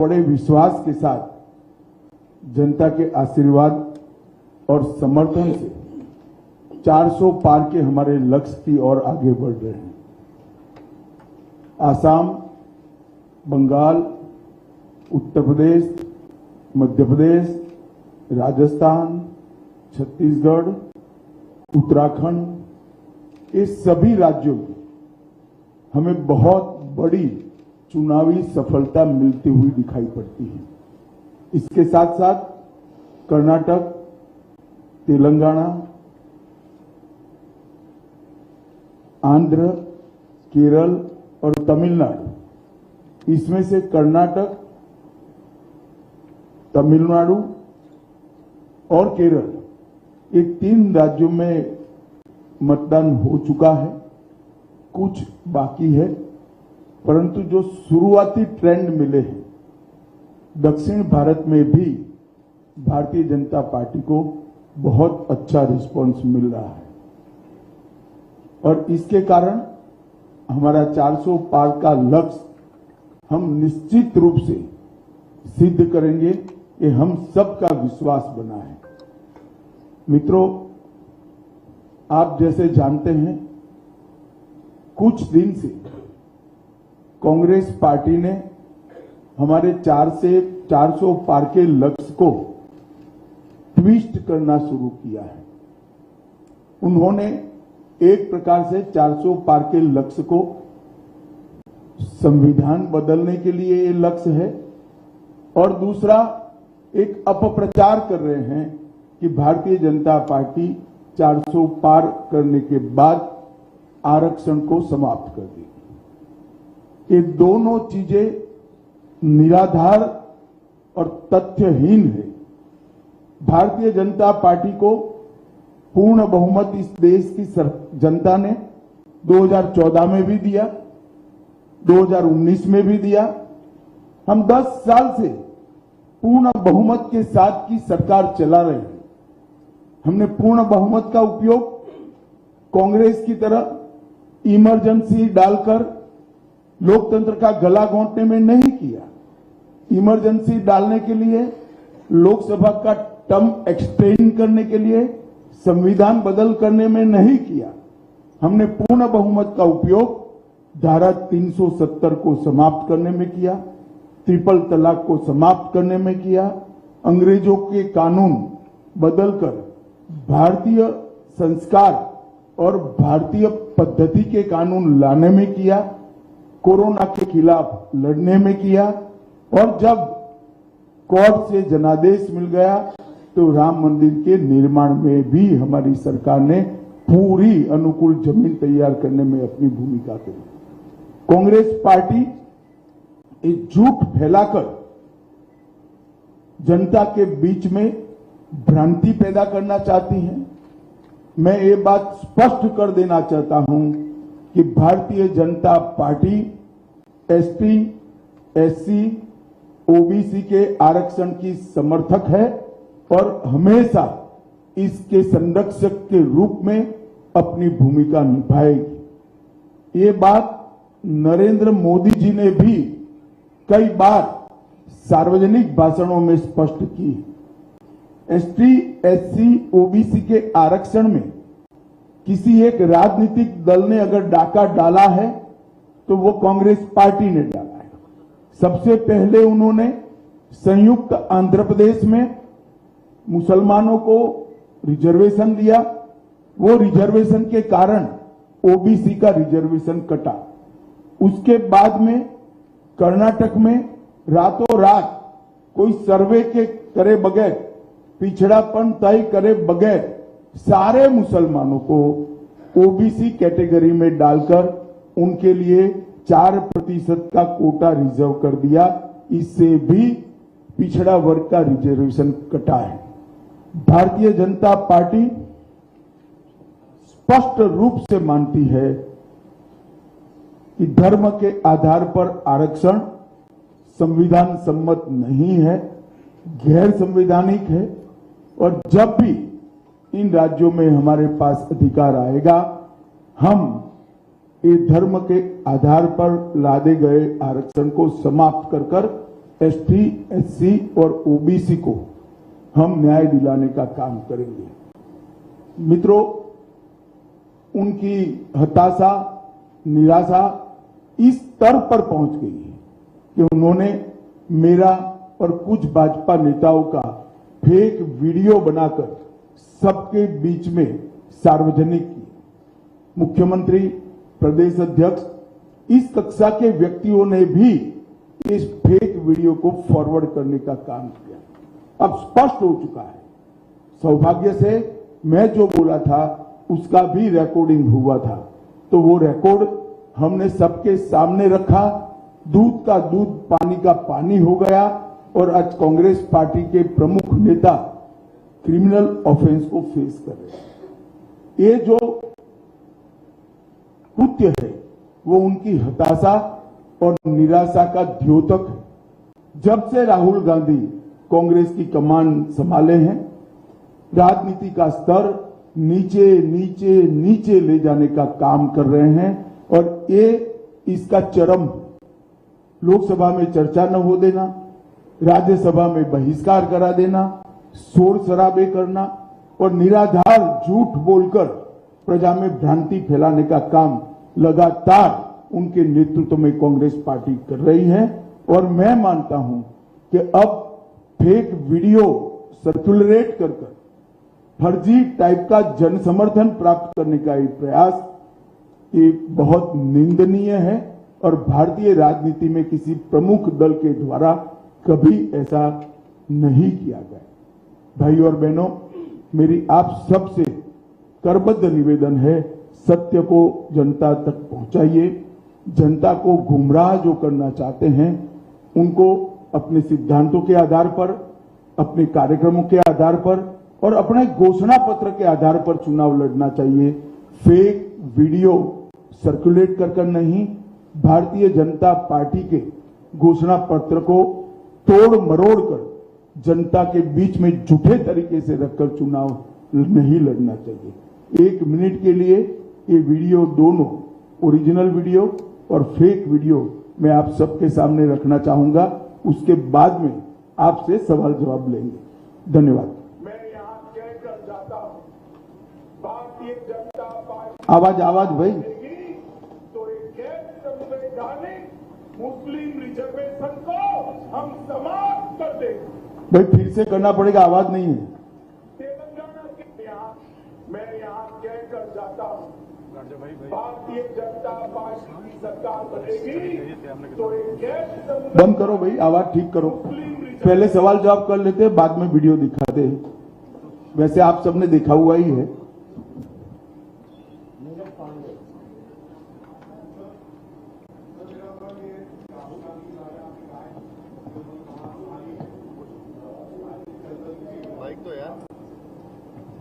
बड़े विश्वास के साथ जनता के आशीर्वाद और समर्थन से 400 पार के हमारे लक्ष्य की ओर आगे बढ़ रहे हैं। आसाम, बंगाल, उत्तर प्रदेश, मध्य प्रदेश, राजस्थान, छत्तीसगढ़, उत्तराखंड, ये सभी राज्यों में हमें बहुत बड़ी चुनावी सफलता मिलती हुई दिखाई पड़ती है। इसके साथ साथ कर्नाटक, तेलंगाना, आंध्र, केरल और तमिलनाडु, इसमें से कर्नाटक, तमिलनाडु और केरल, ये 3 राज्यों में मतदान हो चुका है, कुछ बाकी है, परंतु जो शुरुआती ट्रेंड मिले हैं, दक्षिण भारत में भी भारतीय जनता पार्टी को बहुत अच्छा रिस्पांस मिल रहा है और इसके कारण हमारा 400 पार का लक्ष्य हम निश्चित रूप से सिद्ध करेंगे, ये हम सबका विश्वास बना है। मित्रों, आप जैसे जानते हैं, कुछ दिन से कांग्रेस पार्टी ने हमारे 400 पार के लक्ष्य को ट्विस्ट करना शुरू किया है। उन्होंने एक प्रकार से 400 पार के लक्ष्य को संविधान बदलने के लिए ये लक्ष्य है और दूसरा एक अपप्रचार कर रहे हैं कि भारतीय जनता पार्टी 400 पार करने के बाद आरक्षण को समाप्त कर देगी। ये दोनों चीजें निराधार और तथ्यहीन है। भारतीय जनता पार्टी को पूर्ण बहुमत इस देश की जनता ने 2014 में भी दिया, 2019 में भी दिया। हम 10 साल से पूर्ण बहुमत के साथ की सरकार चला रहे हैं। हमने पूर्ण बहुमत का उपयोग कांग्रेस की तरह इमरजेंसी डालकर लोकतंत्र का गला घोंटने में नहीं किया। इमरजेंसी डालने के लिए, लोकसभा का टर्म एक्सटेंड करने के लिए, संविधान बदल करने में नहीं किया। हमने पूर्ण बहुमत का उपयोग धारा 370 को समाप्त करने में किया, ट्रिपल तलाक को समाप्त करने में किया, अंग्रेजों के कानून बदलकर भारतीय संस्कार और भारतीय पद्धति के कानून लाने में किया, कोरोना के खिलाफ लड़ने में किया और जब कोर्ट से जनादेश मिल गया तो राम मंदिर के निर्माण में भी हमारी सरकार ने पूरी अनुकूल जमीन तैयार करने में अपनी भूमिका करी। कांग्रेस पार्टी एक झूठ फैलाकर जनता के बीच में भ्रांति पैदा करना चाहती है। मैं ये बात स्पष्ट कर देना चाहता हूं कि Bharatiya Janata party ST, SC, OBC के आरक्षण की समर्थक है और हमेशा इसके संरक्षक के रूप में अपनी भूमिका निभाएगी। ये बात नरेंद्र मोदी जी ने भी कई बार सार्वजनिक भाषणों में स्पष्ट की। एसटी, एससी, ओबीसी के आरक्षण में किसी एक राजनीतिक दल ने अगर डाका डाला है तो वो कांग्रेस पार्टी ने डाला है। सबसे पहले उन्होंने संयुक्त आंध्र प्रदेश में मुसलमानों को रिजर्वेशन दिया। वो रिजर्वेशन के कारण ओबीसी का रिजर्वेशन कटा। उसके बाद में कर्नाटक में रातों रात कोई सर्वे के करे बगैर, पिछड़ापन तय करे बगैर सारे मुसलमानों को ओबीसी कैटेगरी में डालकर उनके लिए 4% का कोटा रिजर्व कर दिया। इससे भी पिछड़ा वर्ग का रिजर्वेशन कटा है। भारतीय जनता पार्टी स्पष्ट रूप से मानती है कि धर्म के आधार पर आरक्षण संविधान सम्मत नहीं है, गैर संवैधानिक है और जब भी इन राज्यों में हमारे पास अधिकार आएगा, हम ये धर्म के आधार पर लादे गए आरक्षण को समाप्त कर एसटी, एससी और ओबीसी को हम न्याय दिलाने का काम करेंगे। मित्रों, उनकी हताशा, निराशा इस स्तर पर पहुंच गई है कि उन्होंने मेरा और कुछ भाजपा नेताओं का फेक वीडियो बनाकर सबके बीच में सार्वजनिक की। मुख्यमंत्री, प्रदेश अध्यक्ष, इस कक्षा के व्यक्तियों ने भी इस फेक वीडियो को फॉरवर्ड करने का काम किया। अब स्पष्ट हो चुका है। सौभाग्य से मैं जो बोला था उसका भी रिकॉर्डिंग हुआ था, तो वो रिकॉर्ड हमने सबके सामने रखा। दूध का दूध, पानी का पानी हो गया और आज कांग्रेस पार्टी के प्रमुख नेता क्रिमिनल ऑफेंस को फेस कर रहे हैं। ये जो कृत्य है वो उनकी हताशा और निराशा का द्योतक है। जब से राहुल गांधी कांग्रेस की कमान संभाले हैं, राजनीति का स्तर नीचे नीचे नीचे ले जाने का काम कर रहे हैं और ये इसका चरम, लोकसभा में चर्चा न हो देना, राज्यसभा में बहिष्कार करा देना, शोर शराबे करना और निराधार झूठ बोलकर प्रजा में भ्रांति फैलाने का काम लगातार उनके नेतृत्व में कांग्रेस पार्टी कर रही है। और मैं मानता हूं कि अब फेक वीडियो सर्कुलेट कर फर्जी टाइप का जन समर्थन प्राप्त करने का ये प्रयास ये बहुत निंदनीय है और भारतीय राजनीति में किसी प्रमुख दल के द्वारा कभी ऐसा नहीं किया गया। भाई और बहनों, मेरी आप सबसे करबद्ध निवेदन है, सत्य को जनता तक पहुंचाइए। जनता को गुमराह जो करना चाहते हैं उनको अपने सिद्धांतों के आधार पर, अपने कार्यक्रमों के आधार पर और अपने घोषणा पत्र के आधार पर चुनाव लड़ना चाहिए। फेक वीडियो सर्कुलेट कर नहीं, भारतीय जनता पार्टी के घोषणा पत्र को तोड़ मरोड़ कर जनता के बीच में झूठे तरीके से रखकर चुनाव नहीं लड़ना चाहिए। 1 मिनट के लिए ये वीडियो, दोनों ओरिजिनल वीडियो और फेक वीडियो मैं आप सबके सामने रखना चाहूंगा। उसके बाद में आपसे सवाल जवाब लेंगे। धन्यवाद। मैं यहाँ कहकर जाता हूँ, भारतीय जनता पार्टी आवाज भाई, तो एक गैर संवैधानिक मुस्लिम रिजर्वेशन को हम समाप्त कर देंगे। भाई फिर से करना पड़ेगा, आवाज नहीं है। तेलंगाना के यहाँ मैं यहाँ कहकर जाता हूँ, भारतीय जनता पार्टी की सरकार बनेगी तो एक गैर बंद करो भाई, आवाज ठीक करो। पहले सवाल जवाब कर लेते, बाद में वीडियो दिखाते। वैसे आप सबने देखा हुआ ही है।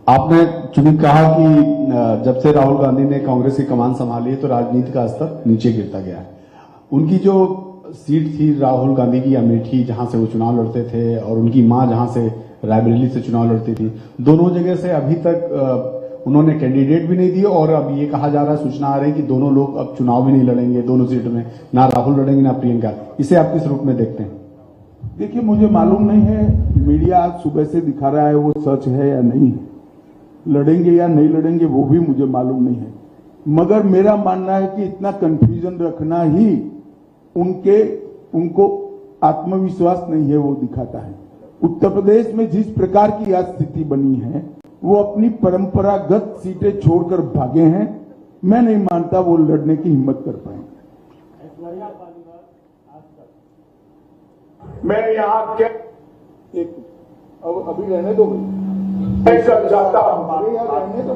आपने चूंकि कहा कि जब से राहुल गांधी ने कांग्रेस की कमान संभाली है तो राजनीति का स्तर नीचे गिरता गया है। उनकी जो सीट थी राहुल गांधी की अमेठी, जहां से वो चुनाव लड़ते थे, और उनकी मां जहां से रायबरेली से चुनाव लड़ती थी, दोनों जगह से अभी तक उन्होंने कैंडिडेट भी नहीं दिए और अब ये कहा जा रहा है, सूचना आ रही है कि दोनों लोग अब चुनाव भी नहीं लड़ेंगे दोनों सीट में, ना राहुल लड़ेंगे ना प्रियंका। इसे आप किस रूप में देखते हैं? देखिए, मुझे मालूम नहीं है मीडिया आज सुबह से दिखा रहा है वो सच है या नहीं है, लड़ेंगे या नहीं लड़ेंगे वो भी मुझे मालूम नहीं है। मगर मेरा मानना है कि इतना कंफ्यूजन रखना ही उनको आत्मविश्वास नहीं है वो दिखाता है। उत्तर प्रदेश में जिस प्रकार की आज स्थिति बनी है, वो अपनी परंपरागत सीटें छोड़कर भागे हैं। मैं नहीं मानता वो लड़ने की हिम्मत कर पाएंगे। मैं यहाँ अभी रहने दो भाई। मैं समझाता हूँ,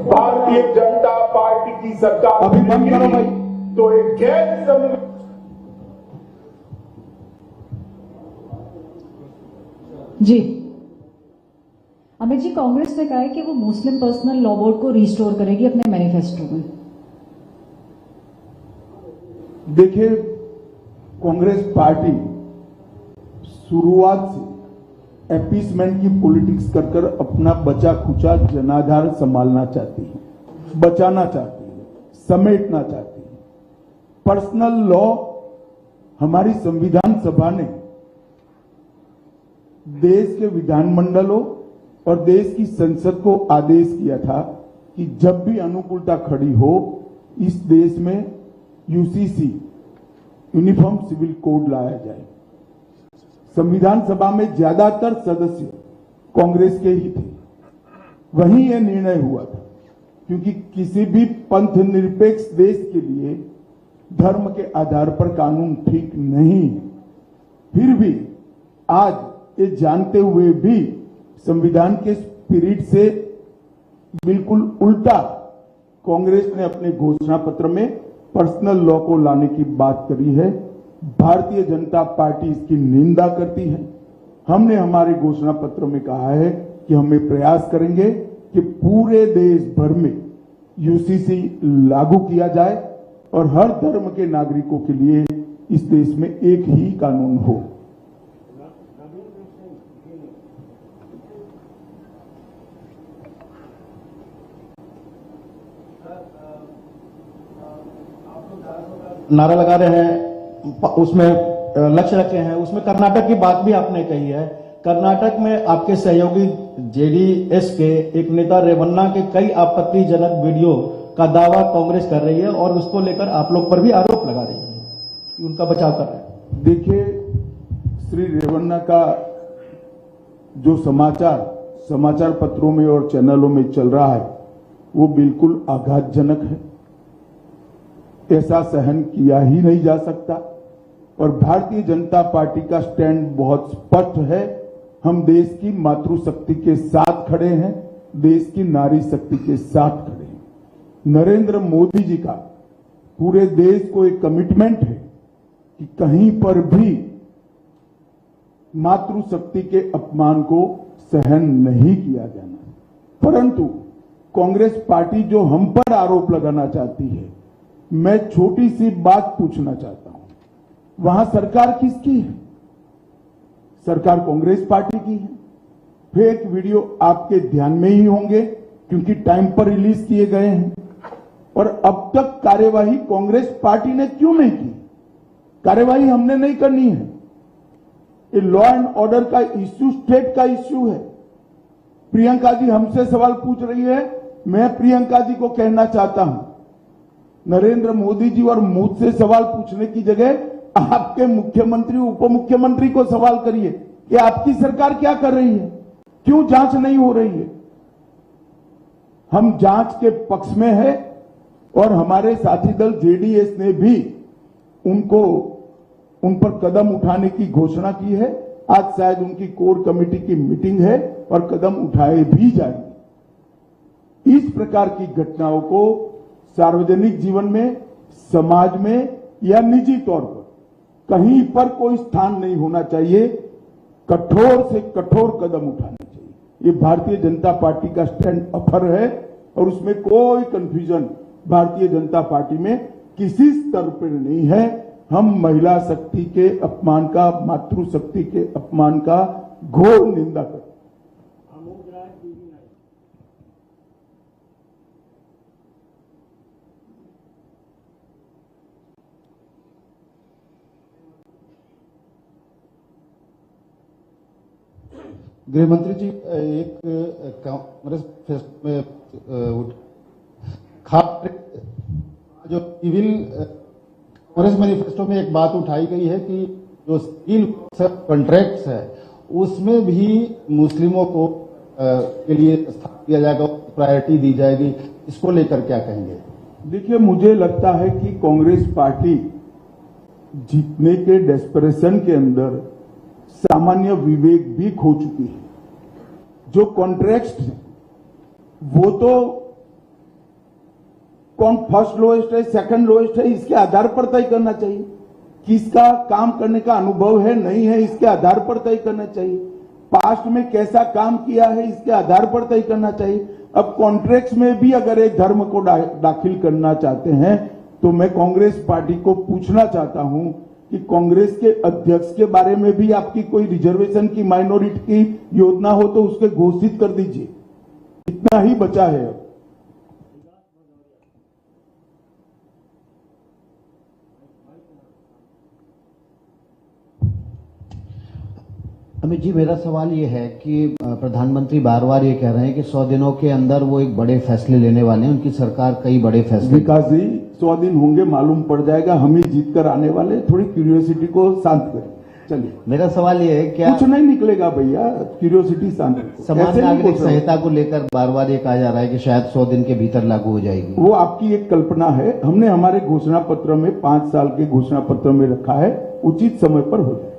भारतीय जनता पार्टी की सरकार अभी बंद करो भाई। तो एक गैर जी अमित जी, कांग्रेस ने कहा है कि वो मुस्लिम पर्सनल लॉ बोर्ड को रिस्टोर करेगी अपने मैनिफेस्टो में। देखिए, कांग्रेस पार्टी शुरुआत से अपीसमेंट की पॉलिटिक्स कर कर अपना बचा खुचा जनाधार संभालना चाहती है, बचाना चाहती है, समेटना चाहती है। पर्सनल लॉ हमारी संविधान सभा ने देश के विधानमंडलों और देश की संसद को आदेश किया था कि जब भी अनुकूलता खड़ी हो इस देश में यूसीसी यूनिफॉर्म सिविल कोड लाया जाए। संविधान सभा में ज्यादातर सदस्य कांग्रेस के ही थे, वहीं यह निर्णय हुआ था, क्योंकि किसी भी पंथ निरपेक्ष देश के लिए धर्म के आधार पर कानून ठीक नहीं है। फिर भी आज ये जानते हुए भी संविधान के स्पिरिट से बिल्कुल उल्टा कांग्रेस ने अपने घोषणा पत्र में पर्सनल लॉ को लाने की बात करी है। भारतीय जनता पार्टी इसकी निंदा करती है। हमने हमारे घोषणा पत्र में कहा है कि हम ये प्रयास करेंगे कि पूरे देश भर में यूसीसी लागू किया जाए और हर धर्म के नागरिकों के लिए इस देश में एक ही कानून हो। नारा लगा रहे हैं, उसमें लक्ष्य रखे हैं, उसमें कर्नाटक की बात भी आपने कही है। कर्नाटक में आपके सहयोगी जेडीएस के एक नेता रेवन्ना के कई आपत्तिजनक वीडियो का दावा कांग्रेस कर रही है और उसको लेकर आप लोग पर भी आरोप लगा रही है कि उनका बचाव कर रहे हैं। देखिए, श्री रेवन्ना का जो समाचार पत्रों में और चैनलों में चल रहा है वो बिल्कुल आघातजनक है। ऐसा सहन किया ही नहीं जा सकता और भारतीय जनता पार्टी का स्टैंड बहुत स्पष्ट है। हम देश की मातृशक्ति के साथ खड़े हैं, देश की नारी शक्ति के साथ खड़े हैं। नरेंद्र मोदी जी का पूरे देश को एक कमिटमेंट है कि कहीं पर भी मातृशक्ति के अपमान को सहन नहीं किया जाना। परंतु कांग्रेस पार्टी जो हम पर आरोप लगाना चाहती है, मैं छोटी सी बात पूछना चाहता हूं, वहां सरकार किसकी है? सरकार कांग्रेस पार्टी की है। फेक वीडियो आपके ध्यान में ही होंगे क्योंकि टाइम पर रिलीज किए गए हैं। और अब तक कार्यवाही कांग्रेस पार्टी ने क्यों नहीं की? कार्यवाही हमने नहीं करनी है। ये लॉ एंड ऑर्डर का इश्यू स्टेट का इश्यू है। प्रियंका जी हमसे सवाल पूछ रही है, मैं प्रियंका जी को कहना चाहता हूं, नरेंद्र मोदी जी और मुझसे सवाल पूछने की जगह आपके मुख्यमंत्री उप मुख्यमंत्री को सवाल करिए कि आपकी सरकार क्या कर रही है, क्यों जांच नहीं हो रही है। हम जांच के पक्ष में है और हमारे साथी दल जेडीएस ने भी उन पर कदम उठाने की घोषणा की है। आज शायद उनकी कोर कमेटी की मीटिंग है और कदम उठाए भी जाएंगे। इस प्रकार की घटनाओं को सार्वजनिक जीवन में, समाज में या निजी तौर पर कहीं पर कोई स्थान नहीं होना चाहिए। कठोर से कठोर कदम उठाने चाहिए। ये भारतीय जनता पार्टी का स्टैंड अफर है और उसमें कोई कंफ्यूजन भारतीय जनता पार्टी में किसी स्तर पर नहीं है। हम महिला शक्ति के अपमान का, मातृशक्ति के अपमान का घोर निंदा करते हैं। गृह मंत्री जी, एक कांग्रेस में खास जो सिविल कांग्रेस मैनिफेस्टो में एक बात उठाई गई है कि जो सिविल कॉन्ट्रैक्ट्स है उसमें भी मुस्लिमों को के लिए स्थान दिया जाएगा, प्रायोरिटी दी जाएगी। इसको लेकर क्या कहेंगे? देखिए, मुझे लगता है कि कांग्रेस पार्टी जीतने के डेस्परेशन के अंदर सामान्य विवेक भी खो चुकी है। जो कॉन्ट्रैक्ट है वो तो कौन फर्स्ट लोएस्ट है, सेकंड लोएस्ट है, इसके आधार पर तय करना चाहिए। किसका काम करने का अनुभव है, नहीं है, इसके आधार पर तय करना चाहिए। पास्ट में कैसा काम किया है, इसके आधार पर तय करना चाहिए। अब कॉन्ट्रैक्ट में भी अगर एक धर्म को दाखिल करना चाहते हैं तो मैं कांग्रेस पार्टी को पूछना चाहता हूं कि कांग्रेस के अध्यक्ष के बारे में भी आपकी कोई रिजर्वेशन की, माइनॉरिटी की योजना हो तो उसके घोषित कर दीजिए। इतना ही बचा है। अब अमित जी, मेरा सवाल ये है कि प्रधानमंत्री बार बार ये कह रहे हैं कि 100 दिनों के अंदर वो एक बड़े फैसले लेने वाले हैं, उनकी सरकार कई बड़े फैसले। विकास जी, 100 दिन होंगे, मालूम पड़ जाएगा, हम ही जीत कर आने वाले। थोड़ी क्यूरियोसिटी को शांत करें। चलिए, मेरा सवाल ये है, क्या कुछ नहीं निकलेगा भैया, क्यूरियोसिटी शांत करें। समान नागरिक संहिता को लेकर बार बार ये कहा जा रहा है कि शायद 100 दिन के भीतर लागू हो जाएगी? वो आपकी एक कल्पना है। हमने हमारे घोषणा पत्र में 5 साल के घोषणा पत्र में रखा है, उचित समय पर हो जाए।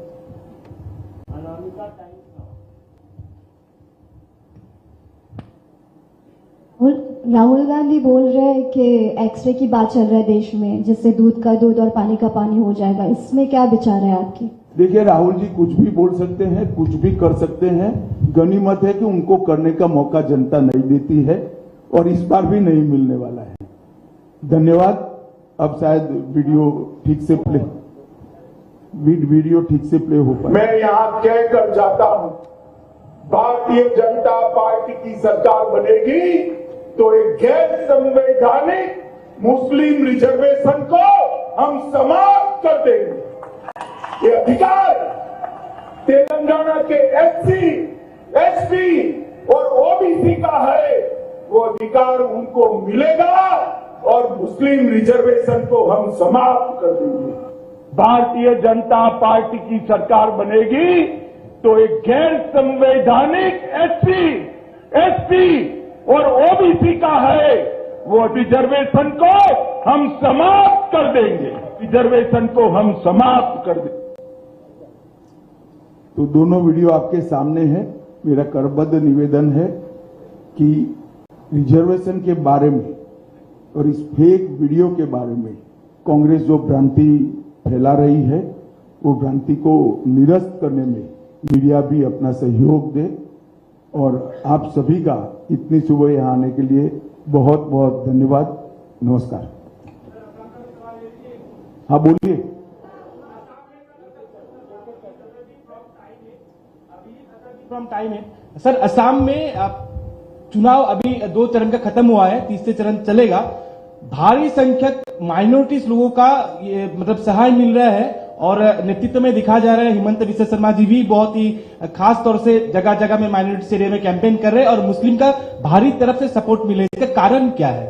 राहुल गांधी बोल रहे हैं कि एक्सरे की बात चल रहा है देश में, जिससे दूध का दूध और पानी का पानी हो जाएगा। इसमें क्या विचार है आपकी? देखिए, राहुल जी कुछ भी बोल सकते हैं, कुछ भी कर सकते हैं। गनीमत है कि उनको करने का मौका जनता नहीं देती है और इस बार भी नहीं मिलने वाला है। धन्यवाद। अब शायद वीडियो ठीक से प्ले हो पाए। मैं यहां कहकर जाता हूं, भारतीय जनता पार्टी की सरकार बनेगी तो एक गैर संवैधानिक मुस्लिम रिजर्वेशन को हम समाप्त कर देंगे। ये अधिकार तेलंगाना के एससी, एसटी और ओबीसी का है, वो अधिकार उनको मिलेगा और मुस्लिम रिजर्वेशन को हम समाप्त कर देंगे। भारतीय जनता पार्टी की सरकार बनेगी तो एक गैर संवैधानिक एससी, एसटी और ओबीसी का है, वो रिजर्वेशन को हम समाप्त कर देंगे। रिजर्वेशन को हम समाप्त कर देंगे। तो दोनों वीडियो आपके सामने है। मेरा करबद्ध निवेदन है कि रिजर्वेशन के बारे में और इस फेक वीडियो के बारे में कांग्रेस जो भ्रांति फैला रही है, वो भ्रांति को निरस्त करने में मीडिया भी अपना सहयोग दे। और आप सभी का इतनी सुबह यहाँ आने के लिए बहुत बहुत धन्यवाद। नमस्कार। हाँ, बोलिए। फ्रॉम टाइम है सर। असम में चुनाव अभी 2 चरण का खत्म हुआ है, तीसरे चरण चलेगा। भारी संख्यक माइनॉरिटीज लोगों का ये मतलब सहाय मिल रहा है और नेतृत्व में दिखा जा रहा है। हिमंत बिस्वा शर्मा जी भी बहुत ही खास तौर से जगह जगह में माइनॉरिटी एरिया में कैंपेन कर रहे हैं और मुस्लिम का भारी तरफ से सपोर्ट मिले। इसका कारण क्या है?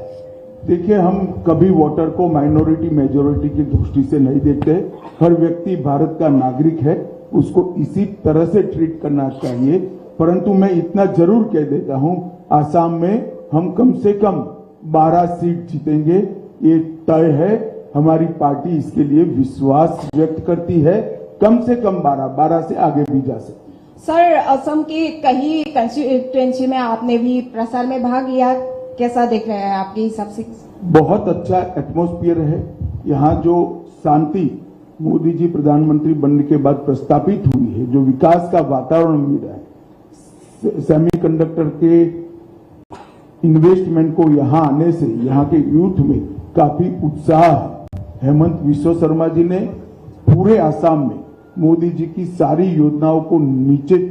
देखिए, हम कभी वोटर को माइनॉरिटी मेजोरिटी की दृष्टि से नहीं देखते। हर व्यक्ति भारत का नागरिक है, उसको इसी तरह से ट्रीट करना चाहिए। परंतु मैं इतना जरूर कह देता हूं, आसाम में हम कम से कम 12 सीट जीतेंगे, ये तय है। हमारी पार्टी इसके लिए विश्वास व्यक्त करती है। कम से कम 12 से आगे भी जा सकते। सर, असम की कई कंस्टिट्यूएंसी में आपने भी प्रसार में भाग लिया, कैसा देख रहे हैं आपके हिसाब से? बहुत अच्छा एटमॉस्फेयर है यहाँ। जो शांति मोदी जी प्रधानमंत्री बनने के बाद प्रस्तापित हुई है, जो विकास का वातावरण मिल रहा है, सेमीकंडक्टर के इन्वेस्टमेंट को यहाँ आने से यहाँ के यूथ में काफी उत्साह है। हेमंत बिस्वा शर्मा जी ने पूरे आसाम में मोदी जी की सारी योजनाओं को नीचे